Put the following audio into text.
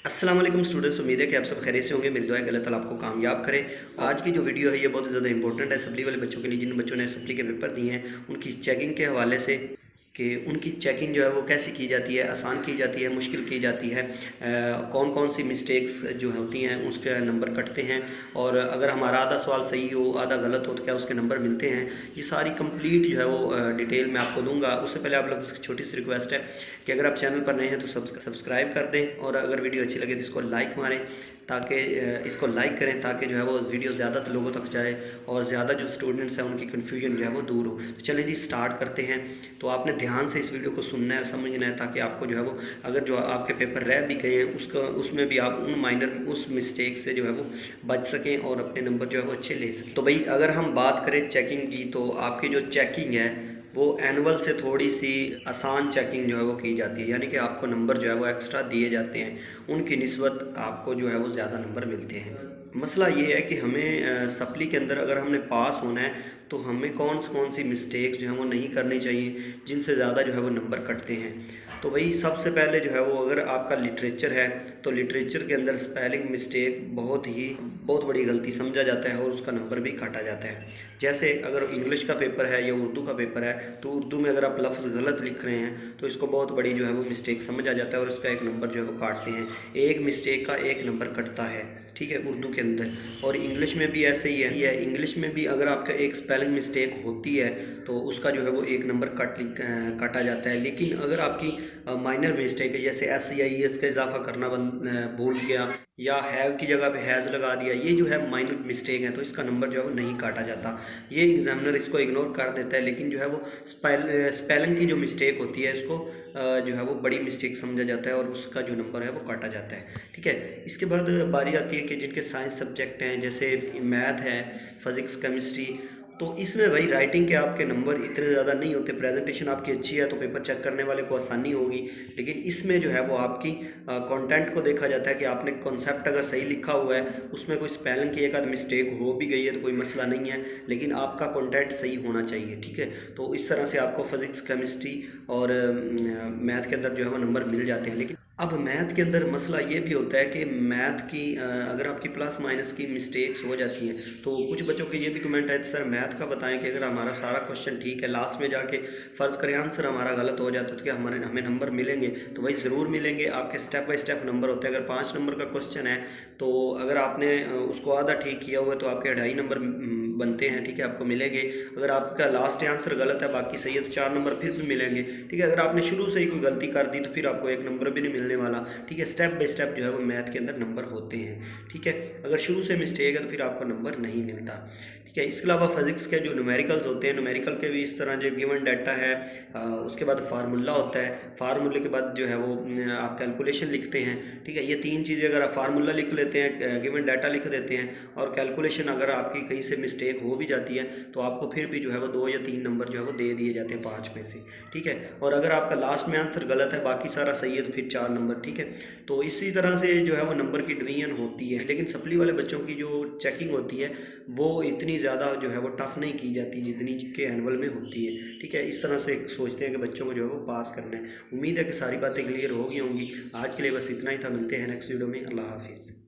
अस्सलाम वालेकुम स्टूडेंट्स, उम्मीद है कि आप सब खैरियत से होंगे। मेरी दुआ है कि अल्लाह ताला आपको कामयाब करे। आज की जो वीडियो है ये बहुत ज़्यादा इंपॉर्टेंट है सप्ली वाले बच्चों के लिए, जिन बच्चों ने सप्ली के पेपर दिए हैं उनकी चेकिंग के हवाले से कि उनकी चेकिंग जो है वो कैसे की जाती है, आसान की जाती है, मुश्किल की जाती है, कौन कौन सी मिस्टेक्स जो होती हैं उसके नंबर कटते हैं, और अगर हमारा आधा सवाल सही हो आधा गलत हो तो क्या उसके नंबर मिलते हैं। ये सारी कंप्लीट जो है वो डिटेल मैं आपको दूंगा। उससे पहले आप लोग से छोटी सी रिक्वेस्ट है कि अगर आप चैनल पर नए हैं तो सब्सक्राइब कर दें, और अगर वीडियो अच्छी लगे तो इसको लाइक मारें, ताकि इसको लाइक करें ताकि जो है वो वीडियो ज़्यादा लोगों तक जाए और ज़्यादा जो स्टूडेंट्स हैं उनकी कन्फ्यूजन जो है वो दूर हो। तो चलें जी, स्टार्ट करते हैं। तो आपने ध्यान से इस वीडियो को सुनना है, समझना है, ताकि आपको जो है वो अगर जो आपके पेपर रह भी गए हैं उसमें भी आप उस मिस्टेक से जो है वो बच सकें और अपने नंबर जो है वो अच्छे ले सकें। तो भाई अगर हम बात करें चेकिंग की, तो आपकी जो चेकिंग है वो एनुअल से थोड़ी सी आसान चेकिंग जो है वो की जाती है, यानी कि आपको नंबर जो है वो एक्स्ट्रा दिए जाते हैं, उनकी निस्बत आपको जो है वो ज़्यादा नंबर मिलते हैं। मसला ये है कि हमें सप्ली के अंदर अगर हमने पास होना है तो हमें कौन सी मिस्टेक्स जो है वो नहीं करनी चाहिए जिनसे ज़्यादा जो है वो नंबर कटते हैं। तो भाई सबसे पहले जो है वो अगर आपका लिटरेचर है तो लिटरेचर के अंदर स्पेलिंग मिस्टेक बहुत बड़ी गलती समझा जाता है और उसका नंबर भी काटा जाता है। जैसे अगर इंग्लिश का पेपर है या उर्दू का पेपर है तो उर्दू में अगर आप लफ्ज़ गलत लिख रहे हैं तो इसको बहुत बड़ी जो है वो मिस्टेक समझा जाता है और इसका एक नंबर जो है वो काटते हैं। एक मिस्टेक का एक नंबर कटता है, ठीक है, उर्दू के अंदर। और इंग्लिश में भी ऐसे ही है। इंग्लिश में भी अगर आपका एक स्पेलिंग मिस्टेक होती है तो उसका जो है वो एक नंबर काटा जाता है। लेकिन अगर आपकी माइनर मिस्टेक है, जैसे SCIS का इजाफा करना भूल गया या हैव की जगह पे हैज़ लगा दिया, ये जो है माइनर मिस्टेक है, तो इसका नंबर जो है वो नहीं काटा जाता। ये एग्जामिनर इसको इग्नोर कर देता है। लेकिन जो है वो स्पेलिंग की जो मिस्टेक होती है इसको जो है वो बड़ी मिस्टेक समझा जाता है और उसका जो नंबर है वो काटा जाता है, ठीक है। इसके बाद बारी आती है कि जिनके साइंस सब्जेक्ट हैं, जैसे मैथ है, फिज़िक्स, केमिस्ट्री, तो इसमें भाई राइटिंग के आपके नंबर इतने ज़्यादा नहीं होते। प्रेजेंटेशन आपकी अच्छी है तो पेपर चेक करने वाले को आसानी होगी, लेकिन इसमें जो है वो आपकी कंटेंट को देखा जाता है कि आपने कॉन्सेप्ट अगर सही लिखा हुआ है, उसमें कोई स्पेलिंग की एक आध मिस्टेक हो भी गई है तो कोई मसला नहीं है, लेकिन आपका कंटेंट सही होना चाहिए, ठीक है। तो इस तरह से आपको फिज़िक्स, केमिस्ट्री और मैथ के अंदर जो है वो नंबर मिल जाते हैं। लेकिन अब मैथ के अंदर मसला ये भी होता है कि मैथ की अगर आपकी प्लस माइनस की मिस्टेक्स हो जाती हैं तो कुछ बच्चों के ये भी कमेंट है सर मैथ का बताएं कि अगर हमारा सारा क्वेश्चन ठीक है, लास्ट में जाके फ़र्ज़ करें आंसर हमारा गलत हो जाता है तो क्या हमें नंबर मिलेंगे? तो भाई ज़रूर मिलेंगे। आपके स्टेप बाय स्टेप नंबर होते हैं। अगर 5 नंबर का क्वेश्चन है तो अगर आपने उसको आधा ठीक किया हुआ है तो आपके 2.5 नंबर बनते हैं, ठीक है, आपको मिलेंगे। अगर आपका लास्ट आंसर गलत है बाकी सही है तो 4 नंबर फिर भी मिलेंगे, ठीक है। अगर आपने शुरू से ही कोई गलती कर दी तो फिर आपको 1 नंबर भी नहीं मिलने वाला, ठीक है। स्टेप बाय स्टेप जो है वो मैथ के अंदर नंबर होते हैं, ठीक है। अगर शुरू से मिस्टेक है तो फिर आपको नंबर नहीं मिलता, ठीक है। इसके अलावा फिजिक्स के जो न्यूमेरिकल्स होते हैं, न्यूमेरिकल के भी इस तरह जो गिवन डाटा है, उसके बाद फार्मूला होता है, फार्मूले के बाद जो है वो आप कैलकुलेशन लिखते हैं, ठीक है। ये 3 चीज़ें अगर आप फार्मूला लिख लेते हैं, गिवन डाटा लिख देते हैं और कैलकुलेशन अगर आपकी कहीं से मिस्टेक हो भी जाती है तो आपको फिर भी जो है वो 2 या 3 नंबर जो है वो दे दिए जाते हैं 5 में से, ठीक है। और अगर आपका लास्ट में आंसर गलत है बाकी सारा सही है तो फिर 4 नंबर, ठीक है। तो इसी तरह से जो है वो नंबर की डिवीजन होती है। लेकिन सप्ली वाले बच्चों की जो चेकिंग होती है वो इतनी ज़्यादा जो है वो टफ़ नहीं की जाती जितनी के एनुअल में होती है, ठीक है। इस तरह से सोचते हैं कि बच्चों को जो है वो पास करना है। उम्मीद है कि सारी बातें क्लियर हो गई होंगी। आज के लिए बस इतना ही था, मिलते हैं नेक्स्ट वीडियो में। अल्लाह हाफिज़।